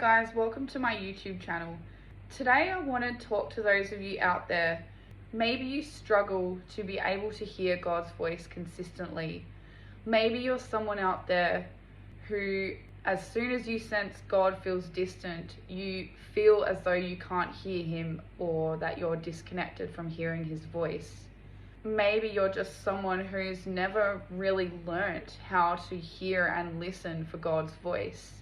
guys, welcome to my YouTube channel. Today I want to talk to those of you out there. Maybe you struggle to be able to hear God's voice consistently. Maybe you're someone out there who, as soon as you sense God feels distant, you feel as though you can't hear him or that you're disconnected from hearing his voice. Maybe you're just someone who's never really learnt how to hear and listen for God's voice.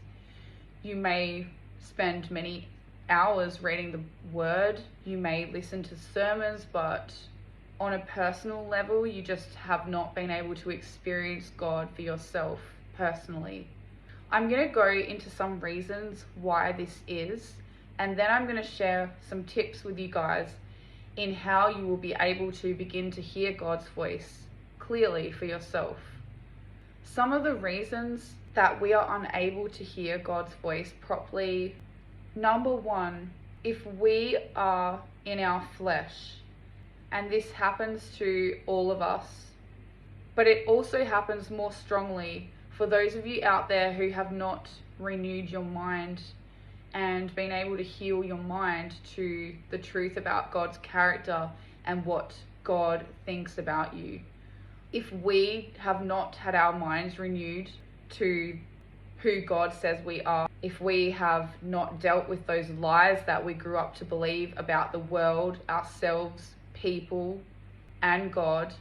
You may spend many hours reading the word, you may listen to sermons, but on a personal level, you just have not been able to experience God for yourself personally. I'm going to go into some reasons why this is, and then I'm going to share some tips with you guys in how you will be able to begin to hear God's voice clearly for yourself. Some of the reasons that we are unable to hear God's voice properly. Number one, if we are in our flesh, and this happens to all of us, but it also happens more strongly for those of you out there who have not renewed your mind and been able to heal your mind to the truth about God's character and what God thinks about you. If we have not had our minds renewed to who God says we are, if we have not dealt with those lies that we grew up to believe about the world, ourselves, people, and God,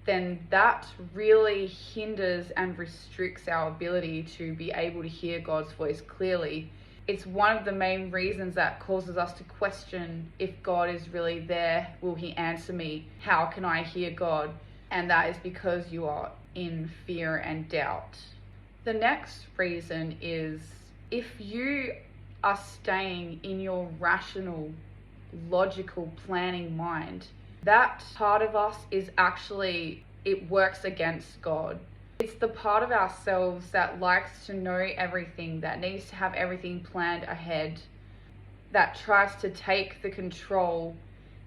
then that really hinders and restricts our ability to be able to hear God's voice clearly. It's one of the main reasons that causes us to question if God is really there. Will he answer me? How can I hear God? And that is because you are in fear and doubt. The next reason is if you are staying in your rational, logical, planning mind, that part of us is actually, it works against God. It's the part of ourselves that likes to know everything, that needs to have everything planned ahead, that tries to take the control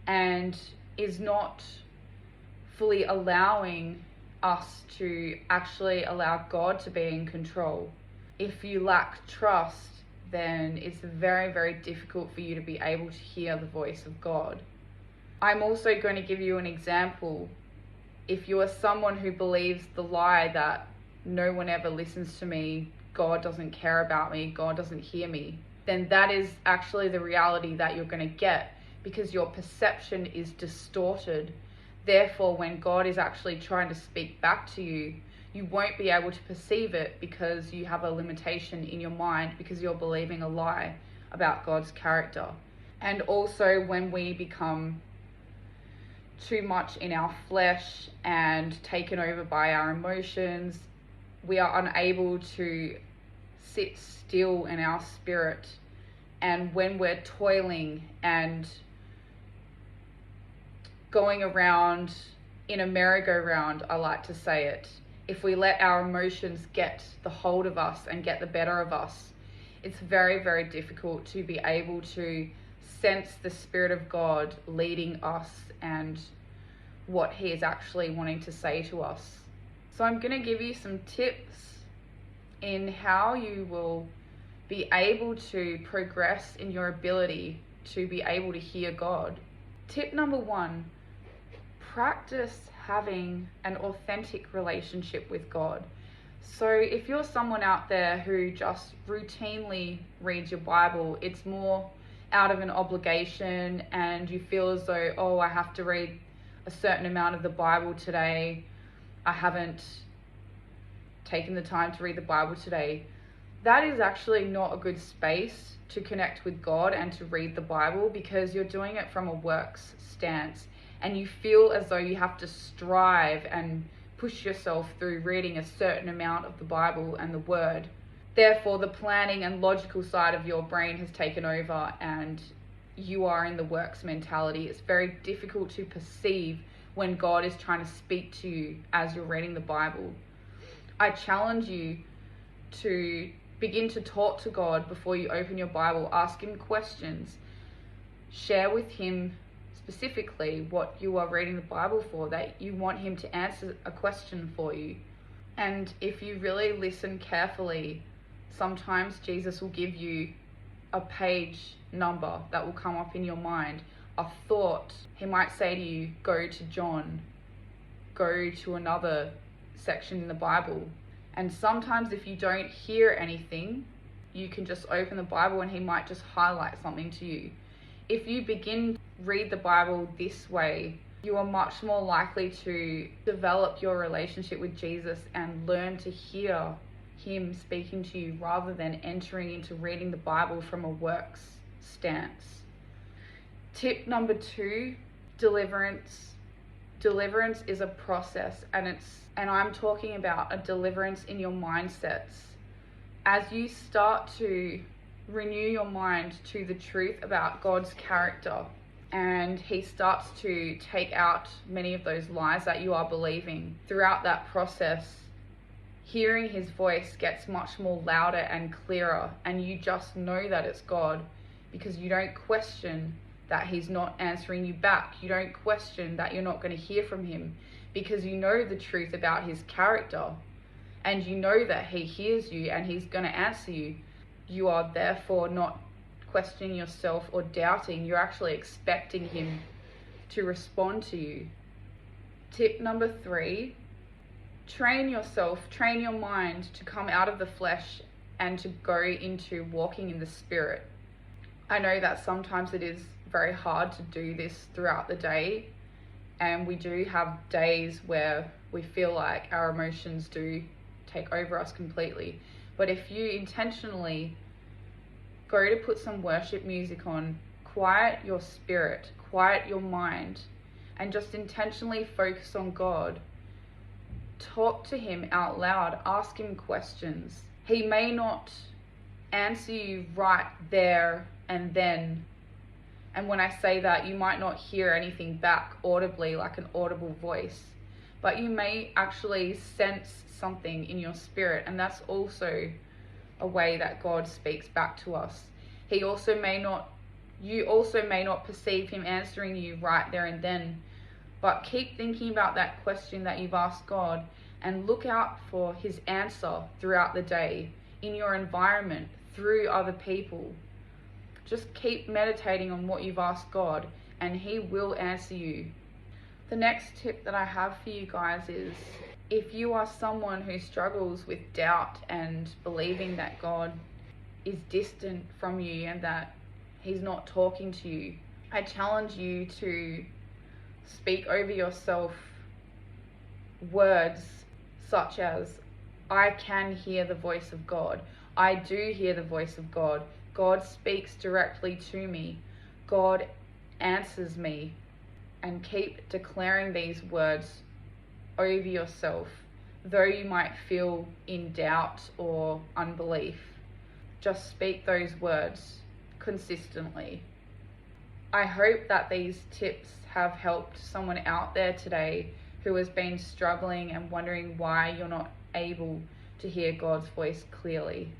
and is not fully allowing us to actually allow God to be in control. If you lack trust, then it's very, very difficult for you to be able to hear the voice of God. I'm also going to give you an example. If you are someone who believes the lie that no one ever listens to me, God doesn't care about me, God doesn't hear me, then that is actually the reality that you're going to get, because your perception is distorted. Therefore, when God is actually trying to speak back to you, you won't be able to perceive it because you have a limitation in your mind, because you're believing a lie about God's character. And also, when we become too much in our flesh and taken over by our emotions, we are unable to sit still in our spirit. And when we're toiling and going around in a merry-go-round, I like to say it, if we let our emotions get the hold of us and get the better of us, it's very, very difficult to be able to sense the Spirit of God leading us and what he is actually wanting to say to us. So I'm going to give you some tips in how you will be able to progress in your ability to be able to hear God. Tip number one, practice having an authentic relationship with God. So if you're someone out there who just routinely reads your Bible, it's more out of an obligation and you feel as though, oh, I have to read a certain amount of the Bible today, I haven't taken the time to read the Bible today. That is actually not a good space to connect with God and to read the Bible, because you're doing it from a works stance and you feel as though you have to strive and push yourself through reading a certain amount of the Bible and the Word. Therefore, the planning and logical side of your brain has taken over and you are in the works mentality. It's very difficult to perceive when God is trying to speak to you as you're reading the Bible. I challenge you to begin to talk to God before you open your Bible. Ask him questions. Share with him specifically what you are reading the Bible for, that you want him to answer a question for you. And if you really listen carefully, sometimes Jesus will give you a page number that will come up in your mind, a thought. He might say to you, go to John, go to another section in the Bible. And sometimes if you don't hear anything, you can just open the Bible and he might just highlight something to you. If you begin to read the Bible this way, you are much more likely to develop your relationship with Jesus and learn to hear him speaking to you rather than entering into reading the Bible from a works stance. Tip number 2, deliverance. Deliverance is a process, and I'm talking about a deliverance in your mindsets. As you start to renew your mind to the truth about God's character, and he starts to take out many of those lies that you are believing, throughout that process, hearing his voice gets much more louder and clearer, and you just know that it's God because you don't question that he's not answering you back. You don't question that you're not going to hear from him because you know the truth about his character, and you know that he hears you and he's going to answer you. You are therefore not questioning yourself or doubting. You're actually expecting him to respond to you. Tip number 3, train your mind to come out of the flesh and to go into walking in the Spirit. I know that sometimes it is very hard to do this throughout the day, and we do have days where we feel like our emotions do take over us completely. But if you intentionally go to put some worship music on, quiet your spirit, quiet your mind, and just intentionally focus on God, talk to him out loud, ask him questions. He may not answer you right there and then. And when I say that, you might not hear anything back audibly, like an audible voice, but you may actually sense something in your spirit, and that's also a way that God speaks back to us. You also may not perceive him answering you right there and then, but keep thinking about that question that you've asked God and look out for his answer throughout the day, in your environment, through other people. Just keep meditating on what you've asked God and he will answer you. The next tip that I have for you guys is, if you are someone who struggles with doubt and believing that God is distant from you and that he's not talking to you, I challenge you to speak over yourself words such as, I can hear the voice of God. I do hear the voice of God. God speaks directly to me. God answers me. And keep declaring these words over yourself, though you might feel in doubt or unbelief. Just speak those words consistently. I hope that these tips have helped someone out there today who has been struggling and wondering why you're not able to hear God's voice clearly.